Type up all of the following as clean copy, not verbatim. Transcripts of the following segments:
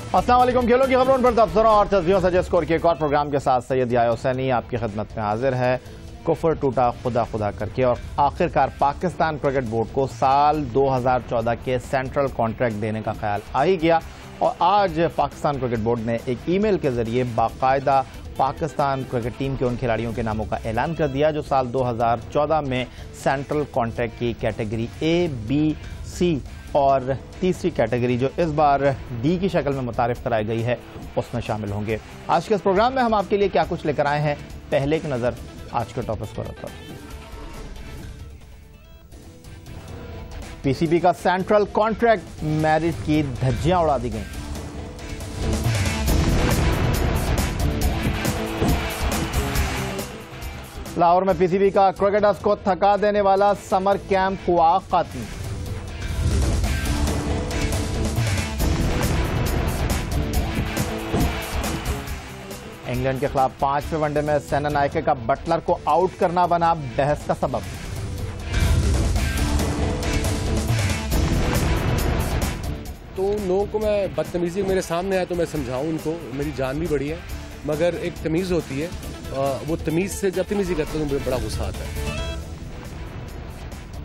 अस्सलाम वालेकुम। खेलों की खबरों पर तबसरों और तस्वीरों से स्कोर के एक और प्रोग्राम के साथ सैयद याया हुसैनी आपकी खिदमत में हाजिर है। कुफर टूटा खुदा खुदा करके और आखिरकार पाकिस्तान क्रिकेट बोर्ड को साल 2014 के सेंट्रल कॉन्ट्रैक्ट देने का ख्याल आ ही गया और आज पाकिस्तान क्रिकेट बोर्ड ने एक ईमेल के जरिए बाकायदा पाकिस्तान क्रिकेट टीम के उन खिलाड़ियों के नामों का ऐलान कर दिया जो साल 2014 में सेंट्रल कॉन्ट्रैक्ट की कैटेगरी ए, बी, सी और तीसरी कैटेगरी जो इस बार डी की शक्ल में मुतारिफ कराई गई है उसमें शामिल होंगे। आज के इस प्रोग्राम में हम आपके लिए क्या कुछ लेकर आए हैं, पहले एक नजर आज के टॉपिक्स पर। पीसीबी का सेंट्रल कॉन्ट्रैक्ट मैरिट की धज्जियां उड़ा दी गई। लाहौर में पीसीबी का क्रिकेटर्स को थका देने वाला समर कैंप हुआ खत्म। इंग्लैंड के खिलाफ 5वें वनडे में सेना नायके का बटलर को आउट करना बना बहस का सबब। तो उन लोगों को मैं बदतमीजी मेरे सामने आया तो मैं समझाऊं उनको, मेरी जान भी बड़ी है मगर एक तमीज़ होती है, वो तमीज़ से जब तमीज़ी करते हैं तो मुझे बड़ा गुस्सा आता है।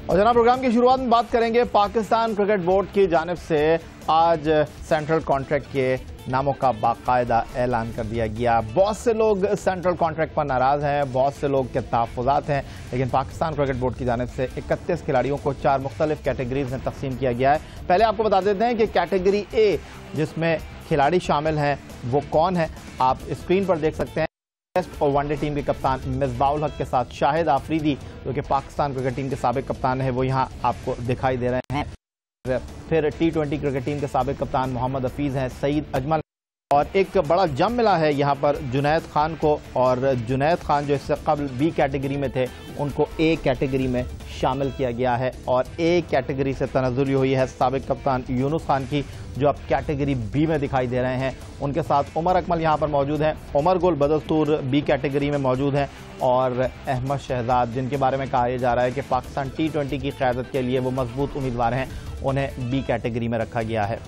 और जनाब प्रोग्राम की शुरुआत में बात करेंगे पाकिस्तान क्रिकेट बोर्ड की जानिब से आज सेंट्रल कॉन्ट्रैक्ट के नामों का बाकायदा ऐलान कर दिया गया। बहुत से लोग सेंट्रल कॉन्ट्रैक्ट पर नाराज हैं, बहुत से लोग के तहफ़्फ़ुज़ात हैं, लेकिन पाकिस्तान क्रिकेट बोर्ड की जानिब से 31 खिलाड़ियों को 4 मुख्तलिफ कैटेगरीज में तकसीम किया गया है। पहले आपको बता देते हैं कि कैटेगरी ए जिसमें खिलाड़ी शामिल हैं वो कौन है, आप स्क्रीन पर देख सकते हैं। टेस्ट और वनडे टीम के कप्तान मिसबाउल हक के साथ शाहिद आफरीदी जो कि पाकिस्तान क्रिकेट टीम के साबिक कप्तान है वो यहाँ आपको दिखाई दे रहे हैं। फिर T20 क्रिकेट टीम के साबिक कप्तान मोहम्मद हफीज हैं, सईद अजमल और एक बड़ा जम मिला है यहाँ पर जुनैद खान को, और जुनैद खान जो इससे कबल बी कैटेगरी में थे उनको ए कैटेगरी में शामिल किया गया है और ए कैटेगरी से तनज़्ज़ुल हुई है साबिक कप्तान यूनुस खान की जो अब कैटेगरी बी में दिखाई दे रहे हैं। उनके साथ उमर अकमल यहाँ पर मौजूद हैं, उमर गुल बदस्तूर बी कैटेगरी में मौजूद हैं और अहमद शहजाद जिनके बारे में कहा जा रहा है कि पाकिस्तान T20 की क़यादत के लिए वो मजबूत उम्मीदवार हैं, उन्हें बी कैटेगरी में रखा गया है।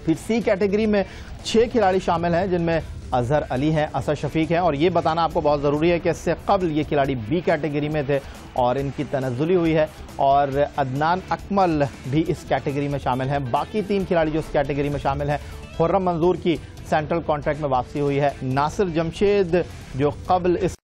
फिर सी कैटेगरी में 6 खिलाड़ी शामिल हैं जिनमें अजहर अली हैं, असद शफीक हैं और ये बताना आपको बहुत ज़रूरी है कि इससे कबल ये खिलाड़ी बी कैटेगरी में थे और इनकी तनज़्ज़ुली हुई है और अदनान अकमल भी इस कैटेगरी में शामिल हैं। बाकी 3 खिलाड़ी जो इस कैटेगरी में शामिल हैं, खुर्रम मंजूर की सेंट्रल कॉन्ट्रैक्ट में वापसी हुई है, नासिर जमशेद जो कबल इस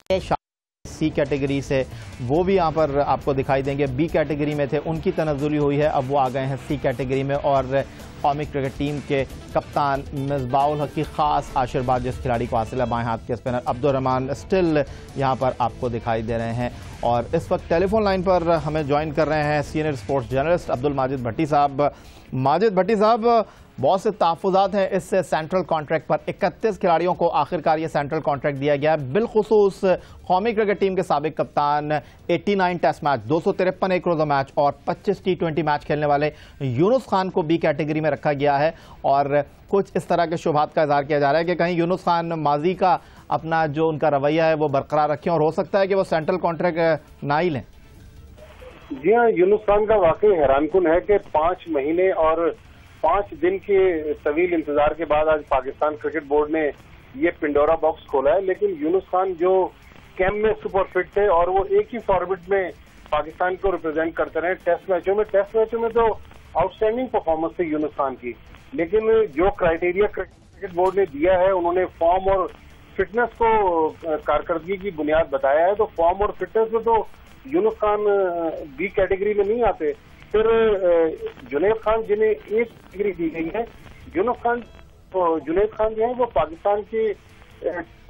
सी कैटेगरी से वो भी यहाँ पर आपको दिखाई देंगे, बी कैटेगरी में थे, उनकी तनज़्ज़ुली हुई है, अब वो आ गए हैं सी कैटेगरी में। और कौमी क्रिकेट टीम के कप्तान मिसबाउल हक की खास आशीर्वाद जिस खिलाड़ी को हासिल है, बाएं हाथ के स्पिनर अब्दुर्रहमान स्टिल यहाँ पर आपको दिखाई दे रहे हैं। और इस वक्त टेलीफोन लाइन पर हमें ज्वाइन कर रहे हैं senior sports journalist Abdul Majid Bhatti साहब। माजिद भट्टी साहब, बहुत से तहफ़्फ़ुज़ात हैं इससे सेंट्रल कॉन्ट्रैक्ट पर, 31 खिलाड़ियों को आखिरकार ये सेंट्रल कॉन्ट्रैक्ट दिया गया है, बिलखुसूस कौमी क्रिकेट टीम के साबिक कप्तान 89 टेस्ट मैच, 253 एक रोज़ा मैच और 25 T20 मैच खेलने वाले यूनुस खान को बी कैटेगरी में रखा गया है। और कुछ इस तरह के शुभात का इज़हार किया जा रहा है कि कहीं यूनुस खान माजी का अपना जो उनका रवैया है वो बरकरार रखें और हो सकता है कि वो सेंट्रल कॉन्ट्रैक्ट ना ही लें। जी हाँ, यूनुस खान का वाकई हैरानकुन है कि 5 महीने और 5 दिन के तवील इंतजार के बाद आज पाकिस्तान क्रिकेट बोर्ड ने ये पिंडोरा बॉक्स खोला है। लेकिन यूनुस खान जो कैंप में सुपर फिट थे और वो एक ही फॉर्मेट में पाकिस्तान को रिप्रेजेंट करते रहे टेस्ट मैचों में तो आउटस्टैंडिंग परफॉर्मेंस थी यूनुस खान की। लेकिन जो क्राइटेरिया क्रिकेट बोर्ड ने दिया है, उन्होंने फॉर्म और फिटनेस को कारकर्दगी की बुनियाद बताया है, तो फॉर्म और फिटनेस में तो यूनुस खान बी कैटेगरी में नहीं आते। फिर जुनैद खान जिन्हें एक डिग्री दी गई है, जुनैद खान जो है वो पाकिस्तान के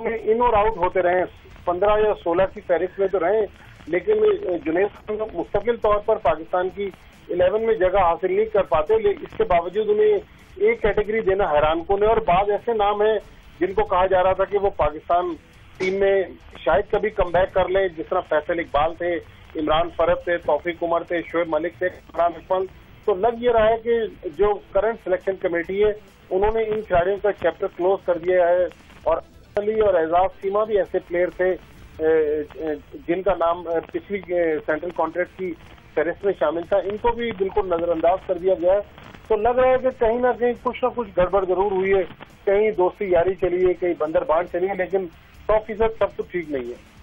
में इन और आउट होते रहे, 15 या 16 की फहरिस्त में तो रहे, लेकिन जुनैद खान मुस्तकिल तौर पर पाकिस्तान की 11 में जगह हासिल नहीं कर पाते। इसके बावजूद उन्हें एक कैटेगरी देना हैरानकुन है। और बाद ऐसे नाम है जिनको कहा जा रहा था कि वो पाकिस्तान टीम में शायद कभी कमबैक कर ले, जिस तरह फैसल इकबाल थे, इमरान फरद थे, तौफीक उमर थे, शोएब मलिक थे, इमरान अकमल। तो लग ये रहा है कि जो करंट सिलेक्शन कमेटी है उन्होंने इन खिलाड़ियों का चैप्टर क्लोज कर दिया है। और अली और एजाज सीमा भी ऐसे प्लेयर थे जिनका नाम पिछली सेंट्रल कॉन्ट्रैक्ट की फहरिस्त में शामिल था, इनको भी बिल्कुल नजरअंदाज कर दिया गया है। तो लग रहा है कि कहीं ना कुछ गड़बड़ जरूर हुई है, कहीं दोस्ती यारी चली है, कहीं बंदरबांट चली है, लेकिन 100% सब कुछ ठीक नहीं है।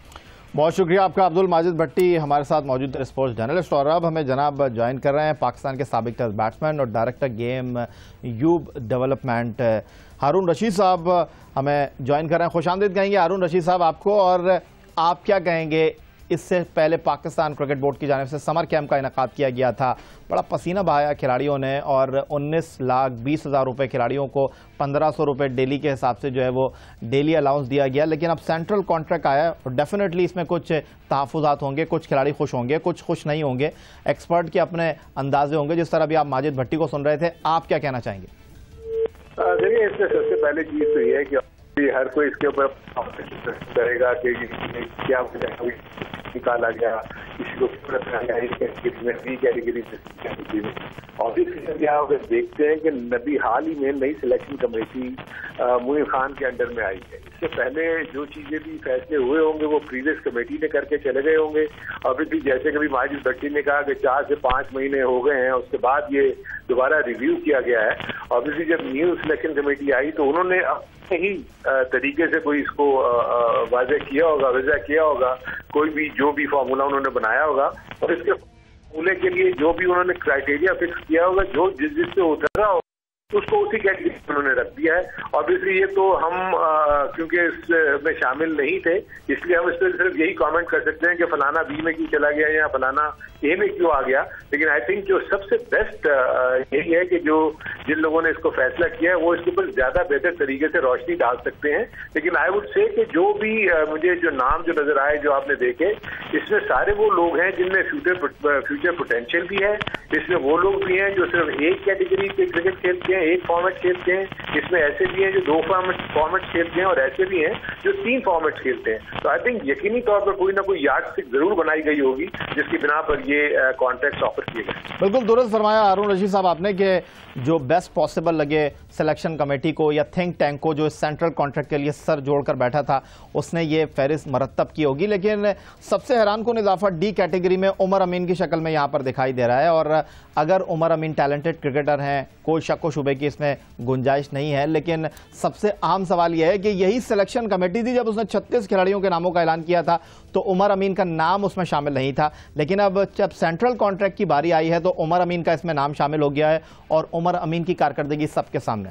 बहुत शुक्रिया आपका। अब्दुल माजिद भट्टी हमारे साथ मौजूद है, स्पोर्ट्स जर्नलिस्ट, और अब हमें जनाब ज्वाइन कर रहे हैं पाकिस्तान के साबिक टेस्ट बैट्समैन और डायरेक्टर गेम यूब डेवलपमेंट हारून रशीद साहब हमें ज्वाइन कर रहे हैं। खुशामदीद कहेंगे हारून रशीद साहब आपको, और आप क्या कहेंगे, इससे पहले पाकिस्तान क्रिकेट बोर्ड की जानिब से समर कैंप का इनेकाद किया गया था, बड़ा पसीना बहाया खिलाड़ियों ने, और 19,20,000 रुपये खिलाड़ियों को 1,500 रुपये डेली के हिसाब से जो है वो डेली अलाउंस दिया गया। लेकिन अब सेंट्रल कॉन्ट्रैक्ट आया और डेफिनेटली इसमें कुछ तहफ़्फ़ुज़ात होंगे, कुछ खिलाड़ी खुश होंगे, कुछ खुश नहीं होंगे, एक्सपर्ट के अपने अंदाजे होंगे। जिस तरह भी आप माजिद भट्टी को सुन रहे थे, आप क्या कहना चाहेंगे? देखिए, इसमें सबसे पहले चीज तो ये है कि हर कोई इसके ऊपर करेगा कि क्या निकाला गया, किसी को कैटेगरी में। ऑब्वियसली आप देखते हैं कि नबी हाल ही में नई सिलेक्शन कमेटी मुइन खान के अंडर में आई है। इससे पहले जो चीजें भी फैसले हुए होंगे वो प्रीवियस कमेटी ने करके चले गए होंगे। ऑब्वियसली जैसे कभी माजिद भट्टी ने कहा कि 4 से 5 महीने हो गए हैं, उसके बाद ये दोबारा रिव्यू किया गया है। ऑब्वियसली जब न्यू सिलेक्शन कमेटी आई तो उन्होंने अपने ही तरीके से कोई इसको वाज़ेह किया होगा, वजह किया होगा, कोई भी जो भी फार्मूला उन्होंने बनाया होगा, और इसके फार्मूले के लिए जो भी उन्होंने क्राइटेरिया फिक्स किया होगा, जो जिससे उतर रहा होगा उसको उसी कैटेगरी में उन्होंने रख दिया है। ऑब्वियसली ये तो हम क्योंकि इसमें शामिल नहीं थे, इसलिए हम इस पर सिर्फ यही कमेंट कर सकते हैं कि फलाना बी में क्यों चला गया या फलाना ए में क्यों आ गया। लेकिन आई थिंक जो सबसे बेस्ट यही है कि जो जिन लोगों ने इसको फैसला किया है वो इसके ऊपर ज्यादा बेहतर तरीके से रोशनी डाल सकते हैं। लेकिन आई वुड से कि जो भी मुझे जो नाम जो नजर आए, जो आपने देखे, इसमें सारे वो लोग हैं जिनमें फ्यूचर पोटेंशियल भी है। इसमें वो लोग भी हैं जो सिर्फ एक कैटेगरी पे क्रिकेट खेलते हैं, एक फॉर्मेट खेलते हैं। इसमें ऐसे भी हैं जो 2 फॉर्मेट खेलते हैं, और ऐसे भी हैं जो 3 फॉर्मेट खेलते हैं। तो आई थिंक यकीनी तौर पर कोई ना कोई यार्डस्टिक जरूर बनाई गई होगी जिसकी बिना पर ये कॉन्ट्रैक्ट ऑफर किए गए। बिल्कुल दुरुस्त फरमाया हारून रशीद साहब आपने कि जो बेस्ट पॉसिबल लगे सिलेक्शन कमेटी को या थिंक टैंक को जो सेंट्रल कॉन्ट्रैक्ट के लिए सर जोड़कर बैठा था, उसने ये फहरिस्त मरतब की होगी। लेकिन सबसे हैरान कुन इजाफा डी कैटेगरी में उमर अमीन की शक्ल में यहाँ पर दिखाई दे रहा है। और अगर उमर अमीन टैलेंटेड क्रिकेटर हैं, कोई शक व शुबे की इसमें गुंजाइश नहीं है, लेकिन सबसे अहम सवाल यह है कि यही सिलेक्शन कमेटी थी जब उसने 36 खिलाड़ियों के नामों का ऐलान किया था तो उमर अमीन का नाम उसमें शामिल नहीं था। लेकिन अब जब सेंट्रल कॉन्ट्रैक्ट की बारी आई है तो उमर अमीन का इसमें नाम शामिल हो गया है, और उमर अमीन की कारकर्दगी सबके सामने।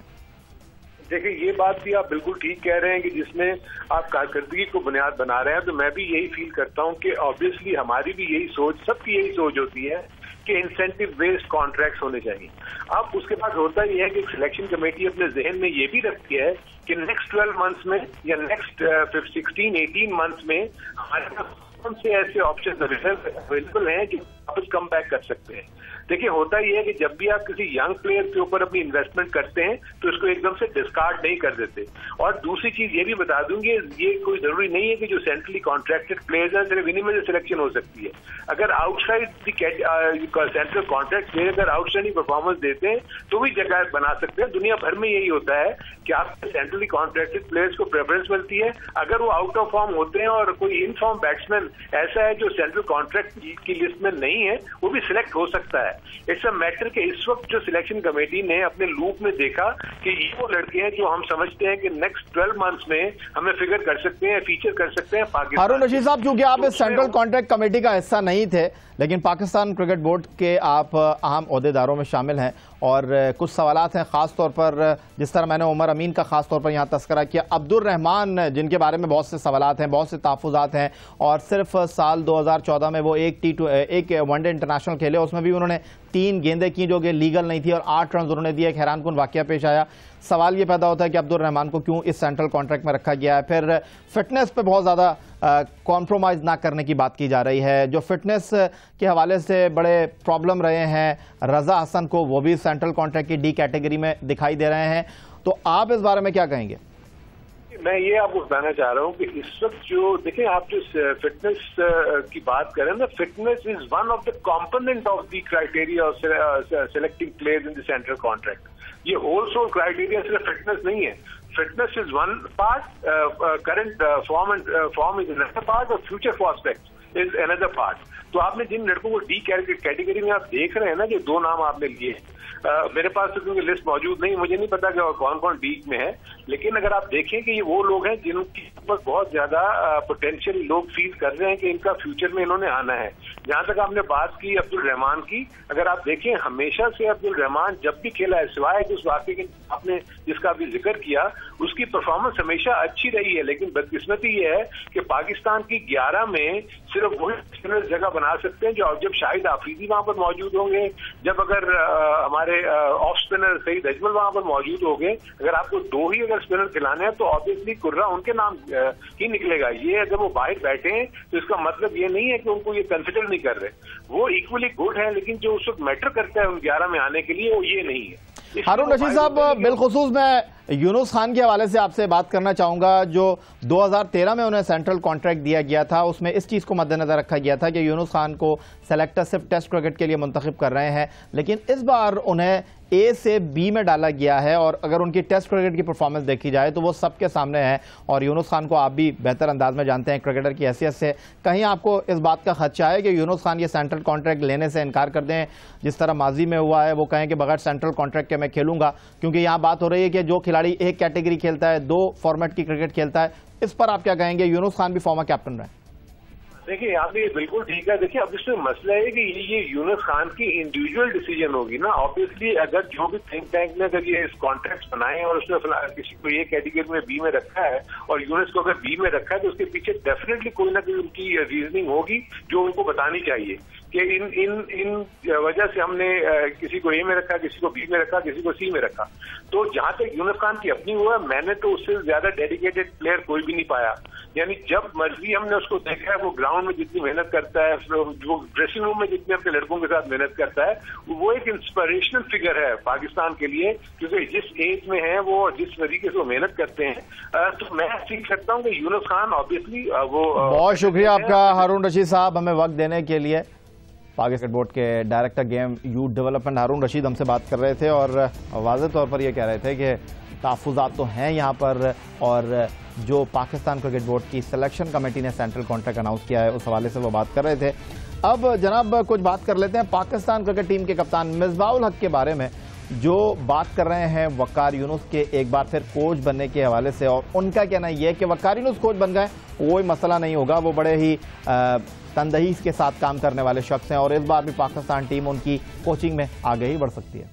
देखिए, ये बात भी आप बिल्कुल ठीक कह रहे हैं कि जिसमें आप कारकर्दगी को बुनियाद बना रहे हैं, तो मैं भी यही फील करता हूं कि ऑब्वियसली हमारी भी यही सोच, सबकी यही सोच होती है कि इंसेंटिव बेस्ड कॉन्ट्रैक्ट्स होने चाहिए। अब उसके बाद होता ही है कि सिलेक्शन कमेटी अपने जहन में ये भी रखती है कि नेक्स्ट 12 मंथ्स में या नेक्स्ट 16-18 मंथ्स में हमारे पास कौन से ऐसे ऑप्शन अवेलेबल हैं जो वापस कम बैक कर सकते हैं। देखिए, होता ही है कि जब भी आप किसी यंग प्लेयर के ऊपर अपनी इन्वेस्टमेंट करते हैं तो इसको एकदम से डिस्कार्ड नहीं कर देते। और दूसरी चीज ये भी बता दूंगी, ये कोई जरूरी नहीं है कि जो सेंट्रली कॉन्ट्रैक्टेड प्लेयर्स हैं सिर्फ इन्हीं में से सिलेक्शन हो सकती है। अगर आउटसाइड सेंट्रल कॉन्ट्रैक्ट प्लेयर अगर आउटस्टैंडिंग परफॉर्मेंस देते हैं तो भी जगह बना सकते हैं। दुनिया भर में यही होता है कि आपके सेंट्रली कॉन्ट्रैक्टेड प्लेयर्स को प्रेफरेंस मिलती है। अगर वो आउट ऑफ फॉर्म होते हैं और कोई इन फॉर्म बैट्समैन ऐसा है जो सेंट्रल कॉन्ट्रैक्ट की लिस्ट में नहीं है, वो भी सिलेक्ट हो सकता है। इट्स अ मैटर के इस वक्त जो सिलेक्शन कमेटी ने अपने लूप में देखा कि ये वो लड़के हैं जो हम समझते हैं कि नेक्स्ट 12 मंथ्स में हमें फिगर कर सकते हैं, फीचर कर सकते हैं पाकिस्तान। हारून रशीद साहब, क्योंकि आप इस सेंट्रल कॉन्ट्रैक्ट कमेटी का हिस्सा नहीं थे, लेकिन पाकिस्तान क्रिकेट बोर्ड के आप अहम ओहदेदारों में शामिल हैं, और कुछ सवालात हैं खास तौर पर, जिस तरह मैंने उमर अमीन का खास तौर पर यहाँ तस्करा किया, अब्दुल रहमान जिनके बारे में बहुत से सवालात हैं, बहुत से तहफ़्फ़ुज़ात हैं, और सिर्फ साल 2014 में वो एक वनडे इंटरनेशनल खेले, उसमें भी उन्होंने 3 गेंदें की जो कि लीगल नहीं थी और 8 रन उन्होंने दिए। एक हैरानकुन वाक़या पेश आया। सवाल ये पैदा होता है कि अब्दुल रहमान को क्यों इस सेंट्रल कॉन्ट्रैक्ट में रखा गया है। फिर फिटनेस पे बहुत ज़्यादा कॉम्प्रोमाइज़ ना करने की बात की जा रही है, जो फिटनेस के हवाले से बड़े प्रॉब्लम रहे हैं रज़ा हसन को, वो भी सेंट्रल कॉन्ट्रैक्ट की डी कैटेगरी में दिखाई दे रहे हैं। तो आप इस बारे में क्या कहेंगे? मैं ये आपको बताना चाह रहा हूँ कि इस वक्त जो देखें, आप जो फिटनेस की बात करें ना, fitness is one of the component of the criteria of selecting players in the central contract. ये होल सोल क्राइटेरिया सिर्फ फिटनेस नहीं है। Fitness is one part, current form is another part, और future prospect is another part. तो आपने जिन लड़कों को D category में आप देख रहे हैं ना, कि 2 नाम आपने लिए, मेरे पास तो क्योंकि लिस्ट मौजूद नहीं, मुझे नहीं पता कि कौन कौन डी में है, लेकिन अगर आप देखें कि ये वो लोग हैं जिनके ऊपर बहुत ज्यादा पोटेंशियल लोग फील कर रहे हैं कि इनका फ्यूचर में इन्होंने आना है। जहां तक आपने बात की अब्दुल रहमान की, अगर आप देखें हमेशा से अब्दुल रहमान जब भी खेला है, सिवाय उस वाकई के आपने जिसका अभी जिक्र किया, उसकी परफॉर्मेंस हमेशा अच्छी रही है। लेकिन बदकिस्मती ये है कि पाकिस्तान की 11 में सिर्फ वही स्पिनर जगह बना सकते हैं जो जब शाहिद आफरीदी वहां पर मौजूद होंगे, जब अगर हमारे ऑफ स्पिनर सईद अजमल वहां पर मौजूद होंगे। अगर आपको 2 ही अगर स्पिनर खिलाने हैं तो ऑब्वियसली कुर्रा उनके नाम ही निकलेगा। ये अगर वो बाहर बैठे हैं तो इसका मतलब ये नहीं है कि उनको ये कंसिडर नहीं कर रहे, वो इक्वली गुड है, लेकिन जो उस वक्त मैटर करता है उन 11 में आने के लिए वो ये नहीं है। हारून रशीद साहब, बिलखुसूस मैं यूनुस खान के हवाले से आपसे बात करना चाहूंगा। जो 2013 में उन्हें सेंट्रल कॉन्ट्रैक्ट दिया गया था, उसमें इस चीज को मद्देनजर रखा गया था कि यूनुस खान को सेलेक्टर सिर्फ टेस्ट क्रिकेट के लिए मुंतखब कर रहे हैं, लेकिन इस बार उन्हें ए से बी में डाला गया है। और अगर उनकी टेस्ट क्रिकेट की परफॉर्मेंस देखी जाए तो वो सबके सामने है। और यूनुस खान को आप भी बेहतर अंदाज में जानते हैं क्रिकेटर की हैसियत से, कहीं आपको इस बात का खदशा है कि यूनुस खान ये सेंट्रल कॉन्ट्रैक्ट लेने से इनकार कर दें, जिस तरह माजी में हुआ है, वो कहें कि बगैर सेंट्रल कॉन्ट्रैक्ट के मैं खेलूंगा? क्योंकि यहाँ बात हो रही है कि जो खिलाड़ी एक कैटेगरी खेलता है, 2 फॉर्मेट की क्रिकेट खेलता है, इस पर आप क्या कहेंगे? यूनुस खान भी फॉर्मर कैप्टन रहे। देखिए, आप ये बिल्कुल ठीक है। देखिए, अब इसमें मसला है कि ये यूनुस खान की इंडिविजुअल डिसीजन होगी ना। ऑब्वियसली अगर जो भी थिंक टैंक ने अगर ये इस कॉन्ट्रैक्ट बनाए और उसने किसी को ये कैटेगरी में बी में रखा है और यूनुस को अगर बी में रखा है, तो उसके पीछे डेफिनेटली कोई ना कोई उनकी रीजनिंग होगी जो उनको बतानी चाहिए कि इन वजह से हमने किसी को ए में रखा, किसी को बी में रखा, किसी को सी में रखा। तो जहां तक यूनुस खान की अपनी हुआ, मैंने तो उससे ज्यादा डेडिकेटेड प्लेयर कोई भी नहीं पाया। यानी जब मर्जी हमने उसको देखा है, वो ग्राउंड में जितनी मेहनत करता है, वो ड्रेसिंग रूम में जितने अपने लड़कों के साथ मेहनत करता है, वो एक इंस्पिरेशनल फिगर है पाकिस्तान के लिए, क्योंकि जिस एज में है वो, जिस तरीके से वो मेहनत करते हैं, तो मैं सीख सकता हूँ कि यूनुस खान ऑब्वियसली वो। बहुत शुक्रिया आपका हारून रशीद साहब, हमें वक्त देने के लिए। पाकिस्तान बोर्ड के डायरेक्टर गेम यूथ डेवलपमेंट हारून रशीद हमसे बात कर रहे थे और वाज़ेह तौर पर यह कह रहे थे कि तहफ़्फ़ुज़ात तो हैं यहाँ पर, और जो पाकिस्तान क्रिकेट बोर्ड की सिलेक्शन कमेटी ने सेंट्रल कॉन्ट्रैक्ट अनाउंस किया है उस हवाले से वो बात कर रहे थे। अब जनाब कुछ बात कर लेते हैं पाकिस्तान क्रिकेट टीम के कप्तान मिसबाह-उल हक के बारे में, जो बात कर रहे हैं वक़ार यूनुस के एक बार फिर कोच बनने के हवाले से। और उनका कहना यह है कि वक़ार यूनुस कोच बन गए कोई मसला नहीं होगा, वो बड़े ही तंदही के साथ काम करने वाले शख्स हैं और इस बार भी पाकिस्तान टीम उनकी कोचिंग में आगे ही बढ़ सकती है।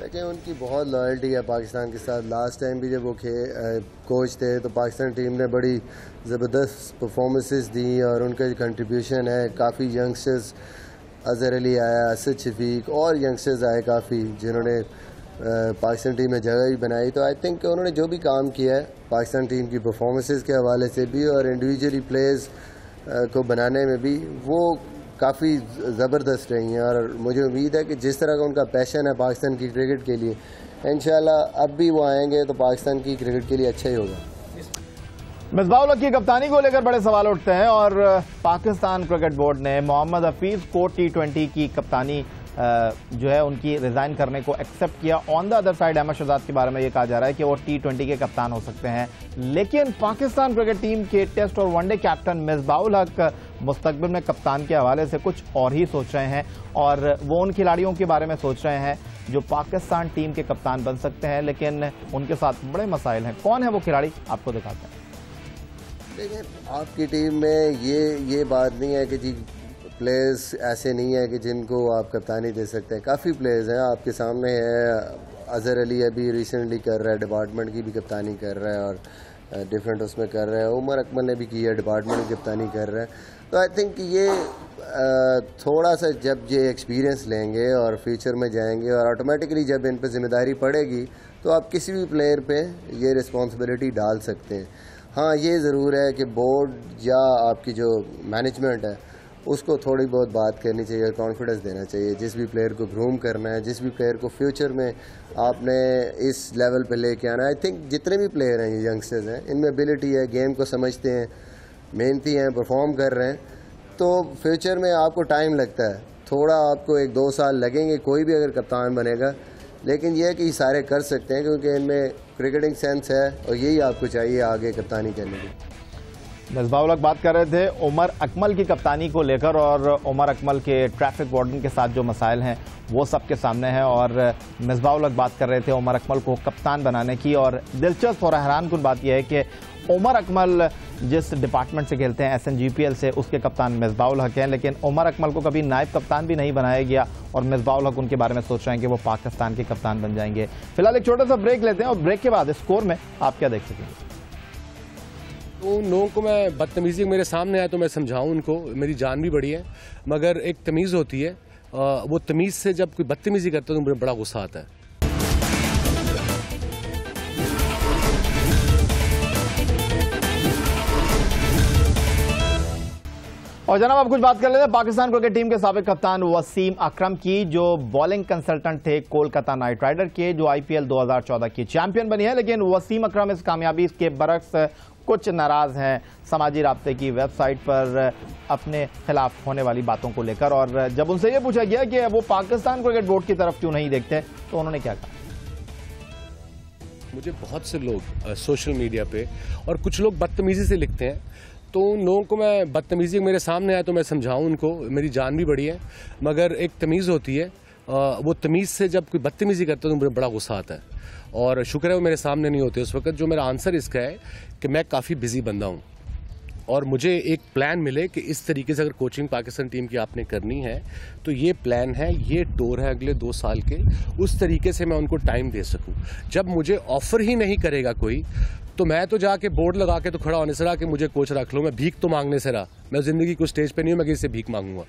देखिए, उनकी बहुत लॉयल्टी है पाकिस्तान के साथ। लास्ट टाइम भी जब वो कोच थे तो पाकिस्तान टीम ने बड़ी ज़बरदस्त परफॉर्मेंसेस दी और उनका जो कंट्रीब्यूशन है, काफ़ी यंगस्टर्स, अज़हर अली आया, असद शफीक और यंगस्टर्स आए काफ़ी, जिन्होंने पाकिस्तान टीम में जगह भी बनाई। तो आई थिंक उन्होंने जो भी काम किया है पाकिस्तान टीम की परफॉर्मेंसेस के हवाले से भी और इंडिविजुअली प्लेयर्स को बनाने में भी, वो काफ़ी ज़बरदस्त रही हैं। और मुझे उम्मीद है कि जिस तरह का उनका पैशन है पाकिस्तान की क्रिकेट के लिए, इंशाल्लाह अब भी वो आएंगे तो पाकिस्तान की क्रिकेट के लिए अच्छा ही होगा। मिसबाह-उल हक की कप्तानी को लेकर बड़े सवाल उठते हैं और पाकिस्तान क्रिकेट बोर्ड ने मोहम्मद हफीज को T20 की कप्तानी जो है उनकी रिजाइन करने को एक्सेप्ट किया। On the other side Ahmad Shahzad के बारे में ये कहा जा रहा है कि वो T20 के कप्तान हो सकते हैं, लेकिन पाकिस्तान क्रिकेट टीम के टेस्ट और वनडे कैप्टन मिसबाह-उल हक मुस्तकबिल में कप्तान के हवाले से कुछ और ही सोच रहे हैं और वो उन खिलाड़ियों के बारे में सोच रहे हैं जो पाकिस्तान टीम के कप्तान बन सकते हैं, लेकिन उनके साथ बड़े मसाइल हैं। कौन है वो खिलाड़ी, आपको दिखाते हैं। देखिए, आपकी टीम में ये बात नहीं है कि जी प्लेयर्स ऐसे नहीं है कि जिनको आप कप्तानी दे सकते हैं। काफ़ी प्लेयर्स हैं आपके सामने है। अज़हर अली अभी रिसेंटली कर रहा है, डिपार्टमेंट की भी कप्तानी कर रहा है और डिफरेंट उसमें कर रहा है। उमर अकमल ने भी की है, डिपार्टमेंट की कप्तानी कर रहा है। तो आई थिंक ये थोड़ा सा जब ये एक्सपीरियंस लेंगे और फ्यूचर में जाएंगे और ऑटोमेटिकली जब इन पर जिम्मेदारी पड़ेगी तो आप किसी भी प्लेयर पे ये रिस्पॉन्सिबिलिटी डाल सकते हैं। हाँ, ये ज़रूर है कि बोर्ड या आपकी जो मैनेजमेंट है उसको थोड़ी बहुत बात करनी चाहिए, कॉन्फिडेंस देना चाहिए। जिस भी प्लेयर को ग्रूम करना है, जिस भी प्लेयर को फ्यूचर में आपने इस लेवल पे लेके आना है, आई थिंक जितने भी प्लेयर हैं, ये यंगस्टर्स हैं, इनमें एबिलिटी है, गेम को समझते हैं, मेहनती हैं, परफॉर्म कर रहे हैं, तो फ्यूचर में आपको टाइम लगता है, थोड़ा आपको 1-2 साल लगेंगे कोई भी अगर कप्तान बनेगा, लेकिन यह है कि सारे कर सकते हैं क्योंकि इनमें क्रिकेटिंग सेंस है और यही आपको चाहिए आगे कप्तानी करने की। मिसबाह उल हक बात कर रहे थे उमर अकमल की कप्तानी को लेकर और उमर अकमल के ट्रैफिक वार्डन के साथ जो मसाइल हैं वो सबके सामने हैं। और मिसबाह उल हक बात कर रहे थे उमर अकमल को कप्तान बनाने की। और दिलचस्प और हैरानकुन बात यह है कि उमर अकमल जिस डिपार्टमेंट से खेलते हैं SNGPL से, उसके कप्तान मिसबाह उल हक हैं, लेकिन उमर अकमल को कभी नायब कप्तान भी नहीं बनाया गया और मिसबाह उल हक उनके बारे में सोच रहे हैं कि वो पाकिस्तान के कप्तान बन जाएंगे। फिलहाल एक छोटा सा ब्रेक लेते हैं और ब्रेक के बाद स्कोर में आप क्या देख सकेंगे। तो उन लोगों को मैं बदतमीजी मेरे सामने आया तो मैं समझाऊं उनको, मेरी जान भी बड़ी है, मगर एक तमीज़ होती है, वो तमीज़ से जब कोई बदतमीजी करता है तो मुझे बड़ा गुस्सा आता है। और जनाब आप कुछ बात कर लेते हैं पाकिस्तान क्रिकेट टीम के साबिक कप्तान वसीम अकरम की, जो बॉलिंग कंसल्टेंट थे कोलकाता नाइट राइडर के, जो IPL 2014 की चैंपियन बनी है। लेकिन वसीम अकरम इस कामयाबी के बरक्स कुछ नाराज हैं समाजी राब्ते की वेबसाइट पर अपने खिलाफ होने वाली बातों को लेकर। और जब उनसे ये पूछा गया कि वो पाकिस्तान क्रिकेट बोर्ड की तरफ क्यों नहीं देखते तो उन्होंने क्या कहा। मुझे बहुत से लोग सोशल मीडिया पे और कुछ लोग बदतमीजी से लिखते हैं, तो उन लोगों को मैं बदतमीजी मेरे सामने आया तो मैं समझाऊं उनको, मेरी जान भी बड़ी है, मगर एक तमीज़ होती है, वो तमीज़ से जब कोई बदतमीजी करता है तो मुझे बड़ा गुस्सा आता है। और शुक्र है वो मेरे सामने नहीं होते उस वक्त। जो मेरा आंसर इसका है कि मैं काफ़ी बिजी बंदा हूँ और मुझे एक प्लान मिले कि इस तरीके से अगर कोचिंग पाकिस्तान टीम की आपने करनी है तो ये प्लान है, ये टूर है अगले 2 साल के, उस तरीके से मैं उनको टाइम दे सकूँ। जब मुझे ऑफर ही नहीं करेगा कोई तो मैं तो जाके बोर्ड लगा के तो खड़ा होने से रहा कि मुझे कोच रख लो, मैं भीख तो मांगने से रहा। मैं ज़िंदगी को स्टेज पे नहीं हूँ मैं किसी से भीख मांगूंगा।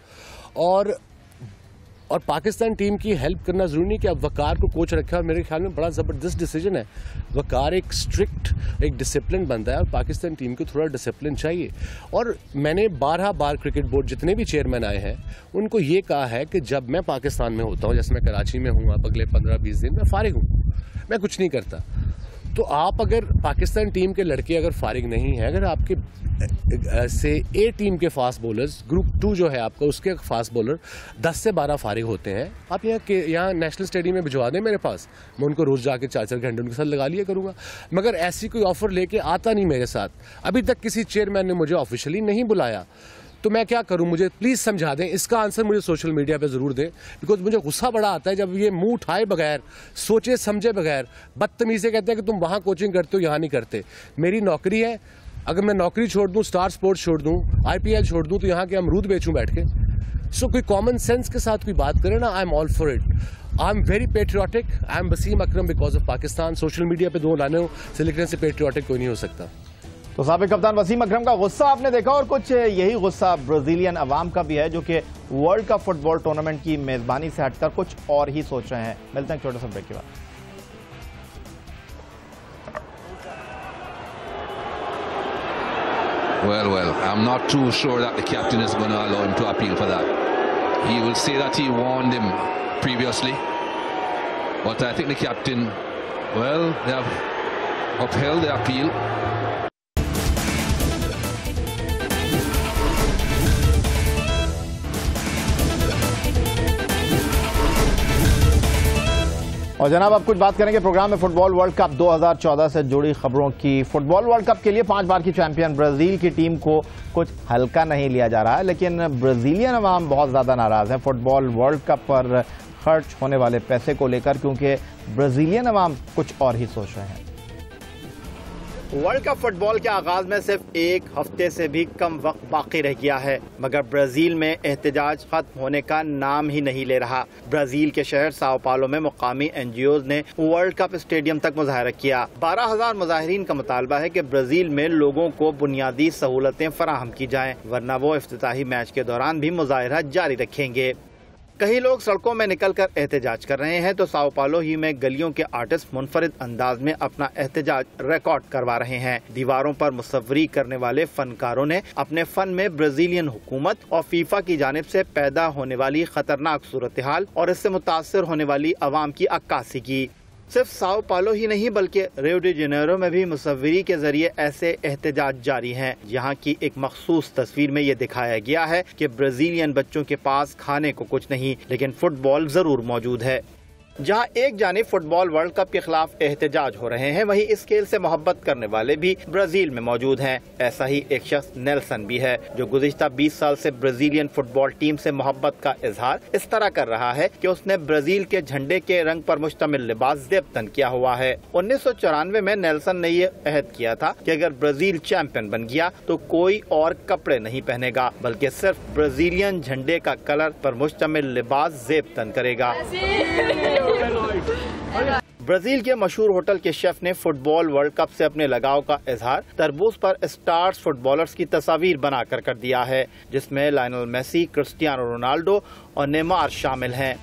और पाकिस्तान टीम की हेल्प करना ज़रूरी नहीं कि अब वकार को कोच रखा है। मेरे ख्याल में बड़ा ज़बरदस्त डिसीजन है। वकार एक स्ट्रिक्ट एक डिसिप्लिन बनता है और पाकिस्तान टीम को थोड़ा डिसिप्लिन चाहिए। और मैंने 12 बार क्रिकेट बोर्ड जितने भी चेयरमैन आए हैं उनको ये कहा है कि जब मैं पाकिस्तान में होता हूँ, जैसे मैं कराची में हूँ, अब अगले 15-20 दिन मैं फारिग हूँ, मैं कुछ नहीं करता। तो आप अगर पाकिस्तान टीम के लड़के अगर फारिग नहीं हैं, अगर आपके से A टीम के फास्ट बॉलर्स ग्रुप 2 जो है आपका उसके फास्ट बॉलर 10 से 12 फारिग होते हैं, आप यहाँ नेशनल स्टेडियम में भिजवा दें मेरे पास, मैं उनको रोज़ जाके 4-4 घंटे उनके साथ लगा लिया करूँगा। मगर ऐसी कोई ऑफ़र लेके आता नहीं मेरे साथ। अभी तक किसी चेयरमैन ने मुझे ऑफिशियली नहीं बुलाया, तो मैं क्या करूं, मुझे प्लीज़ समझा दें। इसका आंसर मुझे सोशल मीडिया पे ज़रूर दें, बिकॉज मुझे गुस्सा बड़ा आता है जब ये मुंह उठाए बगैर, सोचे समझे बगैर बदतमीज़ी से कहते हैं कि तुम वहाँ कोचिंग करते हो यहाँ नहीं करते। मेरी नौकरी है, अगर मैं नौकरी छोड़ दूँ, स्टार स्पोर्ट्स छोड़ दूँ, IPL छोड़ दूँ तो यहाँ के अमरूद बेचूँ बैठ के। सो कोई कॉमन सेंस के साथ कोई बात करें ना, I am all for it. I am very patriotic, I am Wasim Akram because of Pakistan. Social media पे 2 लाने से लिखने से पेट्रियाटिक कोई नहीं हो सकता। तो साबिक कप्तान वसीम अकरम का गुस्सा आपने देखा, और कुछ यही गुस्सा ब्राजीलियन अवाम का भी है जो कि वर्ल्ड कप फुटबॉल टूर्नामेंट की मेजबानी से हटकर कुछ और ही सोच रहे हैं। मिलते हैं एक छोटे से ब्रेक के बाद। Well, I'm not too sure that the captain is going to allow him to appeal for that. He will say that he warned him previously, but I think the captain, well, they have upheld the appeal. और जनाब अब कुछ बात करेंगे programme में football world cup 2014 से जुड़ी खबरों की। फुटबॉल वर्ल्ड कप के लिए 5 बार की चैंपियन ब्राजील की टीम को कुछ हल्का नहीं लिया जा रहा है, लेकिन ब्राजीलियन अवाम बहुत ज़्यादा नाराज़ है फुटबॉल वर्ल्ड कप पर खर्च होने वाले पैसे को लेकर, क्योंकि ब्राजीलियन अवाम कुछ और ही सोच रहे हैं। वर्ल्ड कप फुटबॉल के आगाज में सिर्फ 1 हफ्ते से भी कम वक्त बाकी रह गया है, मगर ब्राजील में एहतजाज खत्म होने का नाम ही नहीं ले रहा। ब्राजील के शहर साओ पालो में मुकामी NGOs ने वर्ल्ड कप स्टेडियम तक मुजाहरा किया। 12,000 मुजाहिरीन का मुतालबा है कि ब्राजील में लोगों को बुनियादी सहूलतें फराहम की जाएं, वरना वो इफ्तिताही मैच के दौरान भी मुजाहरा जारी रखेंगे। कई लोग सड़कों में निकलकर एहतजाज कर रहे हैं तो साओ पालो ही में गलियों के आर्टिस्ट मुनफरिद अंदाज में अपना एहतजाज रिकॉर्ड करवा रहे हैं। दीवारों पर मुसव्वरी करने वाले फनकारों ने अपने फन में ब्राजीलियन हुकूमत और फीफा की जानिब से पैदा होने वाली खतरनाक सूरत हाल और इससे मुतासर होने वाली आवाम की अक्कासी की। सिर्फ साओ पालो ही नहीं बल्कि रियो डी जेनेरो में भी मुसव्वरी के जरिए ऐसे एहतजाज जारी हैं। यहाँ की एक मखसूस तस्वीर में ये दिखाया गया है कि ब्राजीलियन बच्चों के पास खाने को कुछ नहीं, लेकिन फुटबॉल जरूर मौजूद है। जहां एक जानिब फुटबॉल वर्ल्ड कप के खिलाफ एहतजाज हो रहे हैं, वहीं इस खेल से मोहब्बत करने वाले भी ब्राजील में मौजूद हैं। ऐसा ही एक शख्स नेल्सन भी है जो गुज़िश्ता 20 साल से ब्राजीलियन फुटबॉल टीम से मोहब्बत का इजहार इस तरह कर रहा है कि उसने ब्राजील के झंडे के रंग पर मुश्तमिल लिबास ज़ेब-तन किया हुआ है। 1994 में नेल्सन ने ये अहद किया था कि अगर ब्राजील चैंपियन बन गया तो कोई और कपड़े नहीं पहनेगा, बल्कि सिर्फ ब्राजीलियन झंडे का कलर पर मुश्तमिल लिबास ज़ेब-तन करेगा। ब्राजील के मशहूर होटल के शेफ ने फुटबॉल वर्ल्ड कप से अपने लगाव का इजहार तरबूज पर स्टार्स फुटबॉलर्स की तस्वीर बनाकर कर दिया है, जिसमें लायनल मेसी, क्रिस्टियानो रोनाल्डो और नेमार शामिल हैं।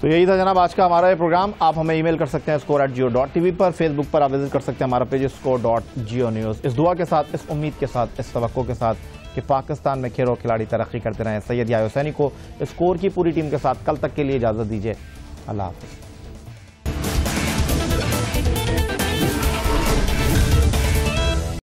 तो यही था जनाब आज का हमारा ये प्रोग्राम। आप हमें ईमेल कर सकते हैं score@geo.tv पर। फेसबुक पर आप विजिट कर सकते हैं हमारा पेज score.geonews। इस दुआ के साथ, इस उम्मीद के साथ, इस तवक्को के साथ कि पाकिस्तान में खेल और खिलाड़ी तरक्की करते रहें। सैयद याहिया हुसैनी को स्कोर की पूरी टीम के साथ कल तक के लिए इजाज़त दीजिए। अल्लाह हाफ़िज़।